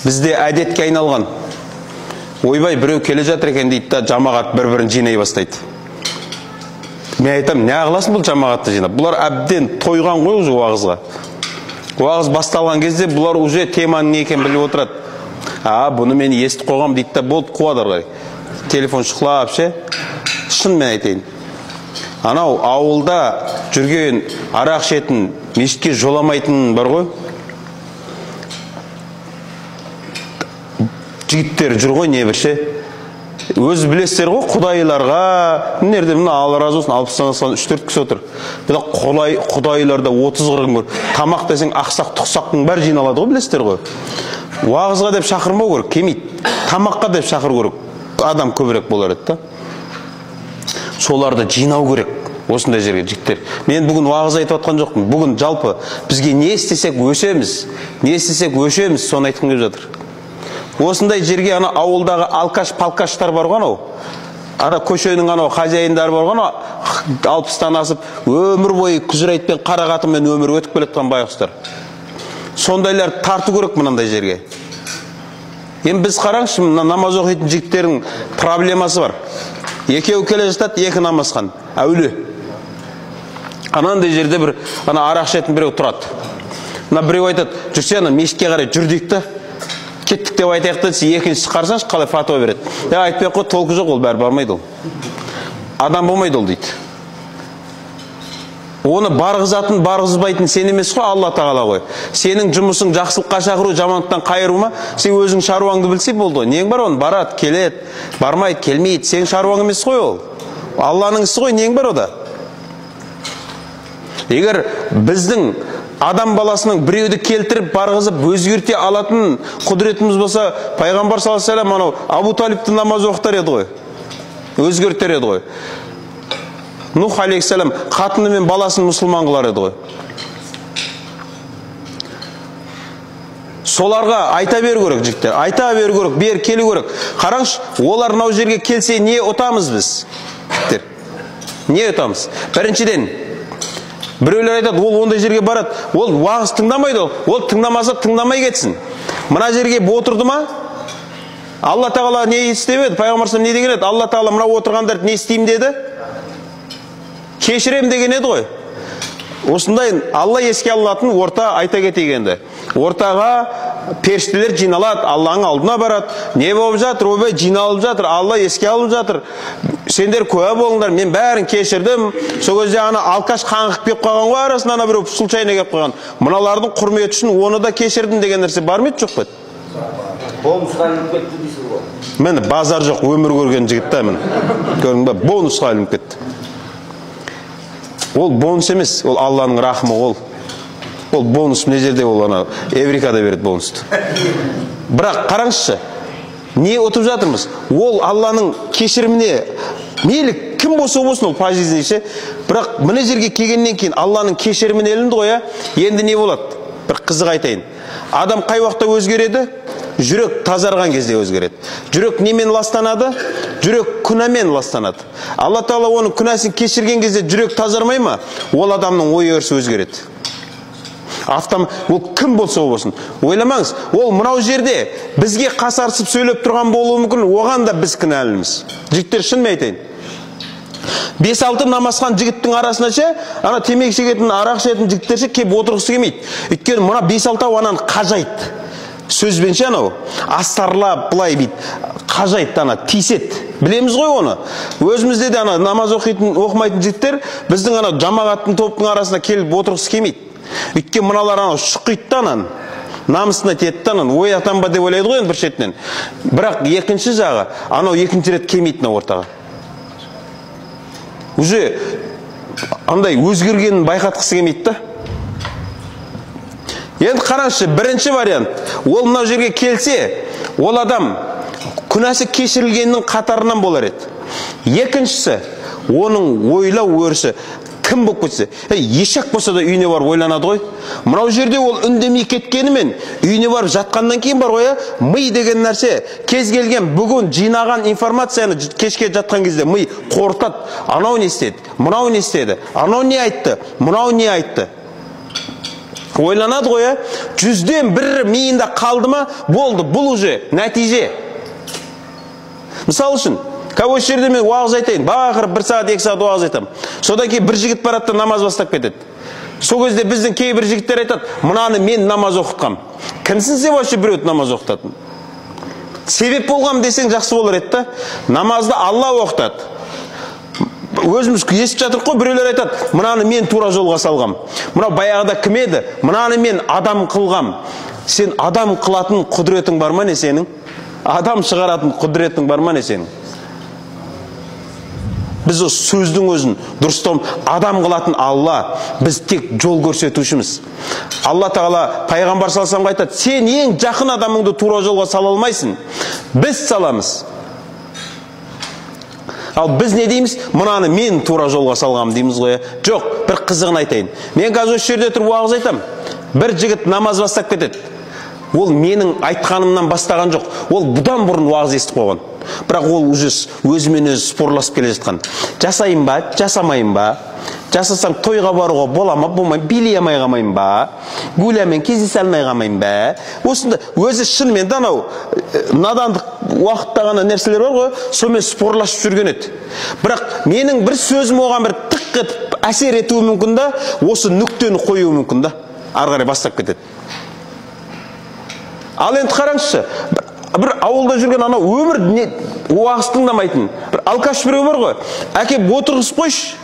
Бізде әдетке айналған. Ойбай, біреу келе жатыр екен дейді да, жамағат бір-бірін жинай бастайды. Мен айтам, не қыласың бұл жамағатты жинап? Бұлар әбден тойған ғой уже уағызға. Уағыз басталған кезде бұлар уже теманың не екенін біліп отырады. Бұны мен естіп қойғам дейді да, болды, қуадыр ғой. Телефон шықлап ше. Шын мен айтайын. Анау ауылда жүрген арақ ішетін, мешітке жоламайтын бар ғой. Жігіттер жүр ғой не бір ше. Өзі білесіздер ғой, құдайларға, нерде мына Алла разы болсын, 60-тан 3-4 кісі отыр. Құдайларда 30-40 көр. Тамақ десең ақсақ-тұқсақтың бәрі жиналады ғой, білесіздер ғой. Уағызға деп шақырмау керек, келмейді. Тамаққа деп шақыру керек. Адам көбірек болар еді да. Соларды жинау керек. Осындай жерге жігіттер. Мен бүгін уағыз айтып отқан жоқпын. Бүгін жалпы бізге не істесек өшеміз, соны айтқым келіп жатыр. Осындай жерге ана ауылдағы алкаш-палкаштар бар ғой анау. Ана көшенің анау хозяиндары бар ғой анау, 60-тан асып, өмір бойы күзірайтпен қарағатымен өмір өтіп келеткен байғұстар. Сондайлар тарту керек мынандай жерге. Енді біз қараңызшы, намаз оқитын жігіттердің проблемасы бар. Екеу келе жатады, екі намазхан, әуле. Анандай жерде бір арақ ішетін біреу тұрады. Біреу айтады, жүрсе ана мешітке қарай жүр дейді да. Кеттік деп айтайық та, екіншісі қарсаңшы қалай фатуа береді. Айтпай қой, толқы жоқ, ол бәрі бармайды ол. Адам болмайды ол дейді. Оны барғызатын, барғызбайтын сен емес қой, Алла тағала ғой. Сенің жұмысың жақсылыққа шақыру, жамандықтан қайыру ма? Сен өзің шаруаңды білсей болды ғой. Нең бар оны? Барады, келеді, бармайды, келмейді. Сен шаруаң емес қой ол. Алланың ісі ғой, нең бар ода? Егер біздің адам баласының біреуді келтіріп, барғызып, өзгерте алатын құдіретіміз болса, пайғамбар саллаллаху алейхи ва саллям анау Абу Талибті намаз оқытар еді ғой. Өзгертер еді ғой. Нух алейхиссалам қатыны мен баласын мұсылман қылар еді ғой. Соларға айта беру керек жігіттер. Айта беру керек, бер келу керек. Қараңыз, олар мынау жерге келсе не ұтамыз біз? Не ұтамыз? Біріншіден, біреулер айтады, ол ондай жерге барады, ол уағыз тыңдамайды, ол тыңдамаса тыңдамай кетсін. Мына жерге отырды ма? Алла тағала не істемеді? Пайғамбар не деген еді? Алла тағала мына отырғандарды не істеймін деді? Кешірем деген еді ғой. Осындай Алла еске алынатын орта айта кетегенді. Ортаға періштелер жиналады, Алланың алдына барады. Не болып жатыр? Ойбай жиналып жатыр, Алла еске алып жатыр. Сендер куә болыңдар, мен бәрін кешірдім. Сол кезде ана алкаш қаңғып кеп қойған ғой, арасында ана біреу случайно кеп қойған. Мыналардың құрметі үшін оны да кешірдім деген нәрсе бар ма еді, жоқ па? Бонусқа ілініп кетті дейсіз ғой. Мені базар жоқ, өмір көрген жігіт та мені. Көрдің ба? Бонусқа ілініп кетті. Ол бонус емес, ол Алланың рахымы ол. Ол бонус не жерде ол ана Эврикада береді бонусты. Бірақ қараңызшы, не ұтып жатырмыз? Ол Алланың кешіріміне, мейлі кім болса болсын ол пожизнейше. Бірақ мына жерге келгеннен кейін Алланың кешіріміне ілінді ғой, енді не болады? Бір қызық айтайын. Адам қай уақытта өзгереді? Жүрек тазарған кезде өзгереді. Жүрек немен ластанады? Жүрек күнәмен ластанады. Алла Тағала оның күнәсін кешірген кезде жүрек тазармай ма? Ол адамның ой өрісі өзгереді. Ол кім болса болсын. Ойламаңыз, ол мынау жерде бізге қасарысып сөйлеп тұрған болуы мүмкін, оған да біз кінәліміз. Жігіттер, шын ме айтайын? 5-6 намазхан жігіттің арасына ше, ана темекі шегетін, арақ ішетін жігіттерше кеп отырғысы келмейді. Өйткені мына 5-6 ананы қажайды. Сөзбен ше анау, астарлап, былай бейді, қажайды, ана тиіседі. Білеміз ғой оны. Өзімізде де ана намаз оқымайтын жігіттер біздің ана жамағаттың топтың арасына келіп отырғысы келмейді. Өйткені мыналар анау шұқиды да ананы, намысына тиеді да ананы, ой атам ба деп ойлайды ғой бір шетінен. Бірақ екінші жағы, анау екінші рет келмейді мына ортаға. Уже андай өзгергенін байқатқысы келмейді да. Енді қараңызшы, бірінші вариант, ол мынау жерге келсе, ол адам күнәсі кешірілгеннің қатарынан болар еді. Екіншісі, оның ойлау өрісі кім болып кетсе, ешек болса да үйіне барып ойланады ғой. Мынау жерде ол үндемей кеткенімен, үйіне барып жатқаннан кейін бар ғой, ми деген нәрсе, кез келген бүгін жинаған информацияны кешке жатқан кезде ми қорытады. Анау не істеді, мынау не істеді, анау не айтты, мынау не айтты. ойланады ғой, жүзден бір миында қалды ма, болды, бұл уже нәтиже. Мысал үшін, осы жерде мен уағыз айтайын, бақырып 1 сағат 2 сағат уағыз айтамын. Содан кейін бір жігіт барады да намаз бастап кетеді. Сол кезде біздің кейбір жігіттер айтады, мынаны мен намаз оқытқам. Кімсің сен вообще біреуді намаз оқытатын? Себеп болғам десең жақсы болар еді да. Намазды Алла оқытады. Өзіміз естіп жатырық қой, біреулер айтады, мынаны мен тура жолға салғам. Мынау баяғыда кім еді? Мынаны мен адам қылғам. Сен адам қылатын құдіретің бар ма не сенің? Адам шығаратын құдіретің бар ма не сенің? Біз осы сөздің өзін дұрыстау адам қылатын Алла, біз тек жол көрсетушіміз. Алла Тағала пайғамбар салсам айтады, сен ең жақын адамыңды тура жолға сала алмайсың, біз саламыз. Ал біз не дейміз? Мынаны мен тура жолға салғам дейміз ғой. Жоқ, бір қызығын айтайын. Мен қазір осы жерде тұрып уағыз айтам. Бір жігіт намаз бастап кетеді. Ол менің айтқанымнан бастаған жоқ. Ол бұдан бұрын уағыз естіп қойған. Бірақ ол өзімен өзі спорласып келе жатқан. Жасайын ба, жасамайын ба? Жасасам тойға баруға бола ма, болмай, билей алмай қалмайын ба? Гулямен кездесе алмай қалмайын ба? Осында өзі шынымен де анау надандық уақытта ғана нәрселер бар ғой, сонымен спорласып жүрген еді. Бірақ менің бір сөзім оған бір тық етіп әсер етуі мүмкін да, осы нүктені қоюы мүмкін да, ары қарай бастап кетеді. Ал енді қараңызшы, бір ауылда жүрген анау өмір уағыз тыңдамайтын бір алкаш біреу бар ғой, әкеп отырғызып қойшы.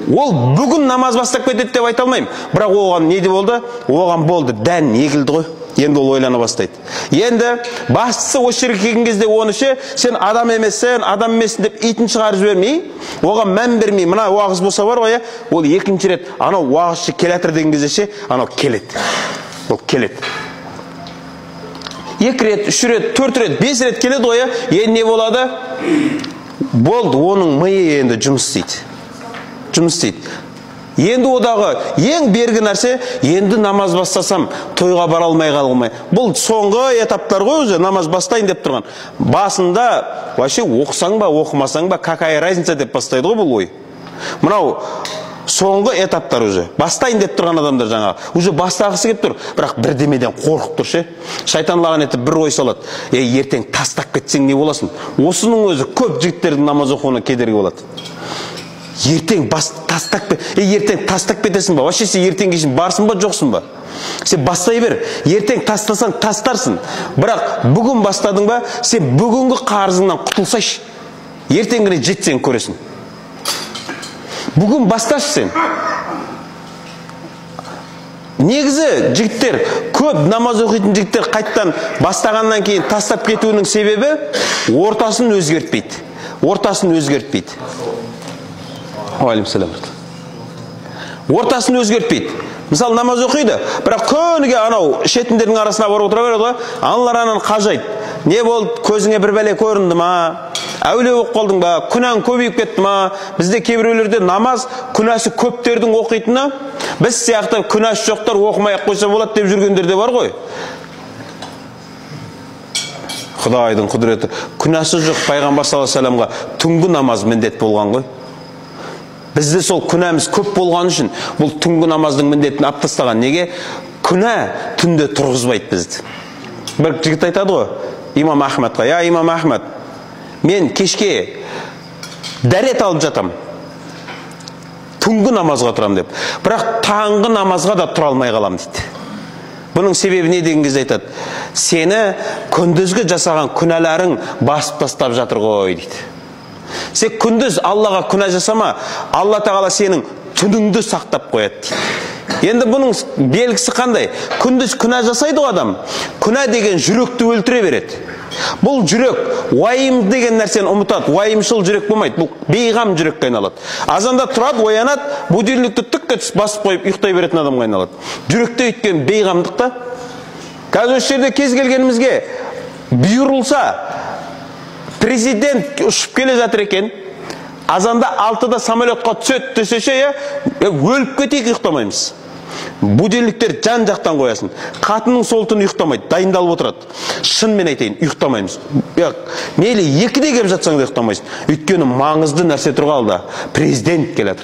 Ол бүгін намаз бастап кетеді деп айта алмаймын. Бірақ оған не де болды? Оған болды, дән егілді ғой. Енді ол ойлана бастайды. Енді бастысы осы жерге келген кезде оны сен адам емессің, адам емессің деп итін шығарып жібермей, оған мән бермей, мына уағыз болса бар ғой, ол екінші рет анау уағызшы келатыр деген кезде анау келеді. Ол келеді. 2 рет, 3 рет, 4 рет, 5 рет келеді ғой, енді не болады? Болды, оның миы енді жұмыс істейді. Енді одағы ең бергі нәрсе, енді намаз бастасам, тойға бара алмай қалмай. Бұл соңғы этаптар ғой, уже намаз бастайын деп тұрған. Басында, вообще оқысаң ба, оқымасаң ба, какая разница деп бастайды ғой бұл ой. Мынау соңғы этаптар уже. Бастайын деп тұрған адамдар жаңа. Уже бастағысы кеп тұр, бірақ бірдемеден қорқып тұр ше. Шайтан лаған етіп бір ой салады. Ертең тастап кетсең не боласың? Осының өзі көп жігіттердің намаз оқуына кедергі болады. Ертең тастап кетесің ба? Вообще сен ертең кешін барсың ба, жоқсың ба? Сен бастай бер. Ертең тастасаң тастарсың. Бірақ бүгін бастадың ба, сен бүгінгі қарызыңнан құтылсайшы. Ертеңгіне жетсең көресің. Бүгін басташы сен. Негізі жігіттер, көп намаз оқитын жігіттер қайттан бастағаннан кейін тастап кетуінің себебі ортасын өзгертпейді. Алейкумассалам. Ортасын өзгертпейді. Мысалы намаз оқиды, бірақ күніге анау шетіндердің арасына барып отыра береді ғой, аналар ананы қажайды. Не болды, көзіңе бір бәле көрінді ма? Әулие болып қалдың ба? Күнәң көбейіп кетті ма? Бізде кейбіреулерде намаз күнәсі көптердің оқитыны, біз сияқты күнәсі жоқтар оқымай-ақ қойса болады деп жүргендер де бар ғой. Құдайдың құдіреті. Күнәсі жоқ пайғамбар саллаллаху алейхи вассаламға түнгі намаз міндет болған ғой. Бізде сол күнәміз көп болған үшін бұл түнгі намаздың міндетін алып тастаған. Неге? Күнә түнде тұрғызбайды бізді. Бір жігіт айтады ғой, имам Ахмадқа, имам Ахмад, мен кешке дәрет алып жатам, түнгі намазға тұрам деп. Бірақ таңғы намазға да тұра алмай қалам дейді. Бұның себебі не деген кезде айтады? Сені күндізгі жасаған күнәларың басып тастап жатыр ғой дейді. Сен күндіз Аллаға күнә жасама, Алла Тағала сенің түніңді сақтап қояды дейді. Енді бұның белгісі қандай? Күндіз күнә жасайды ғой адам. Күнә деген жүректі өлтіре береді. Бұл жүрек уайым деген нәрсені ұмытады. Уайымшыл жүрек болмайды. Бұл бейғам жүрекке айналады. Азанда тұрады, оянады, будильникті түкке басып қойып ұйықтай беретін адамға айналады. Жүректе өткен бейғамдықта. Қазір осы жерде кез келгенімізге бұйырылса, президент ұшып келе жатыр екен, азанда 6-да самолетқа түсет десе, өліп кетейік, ұйықтамаймыз. Будильниктер жан жақтан қоясын. Қатының сол түн ұйықтамайды, дайындалып отырады. Шынмен айтайын, ұйықтамаймыз. Мейлі 2-де келіп жатсаң да ұйықтамайсың. Өйткені маңызды нәрсе тұрғалы да президент келеді.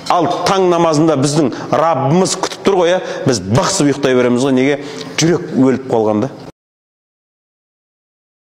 Ал таң намазында біздің Раббымыз күтіп тұр ғой, біз бықсып ұйықтай береміз ғой. Неге? Жүрек өліп қалған да.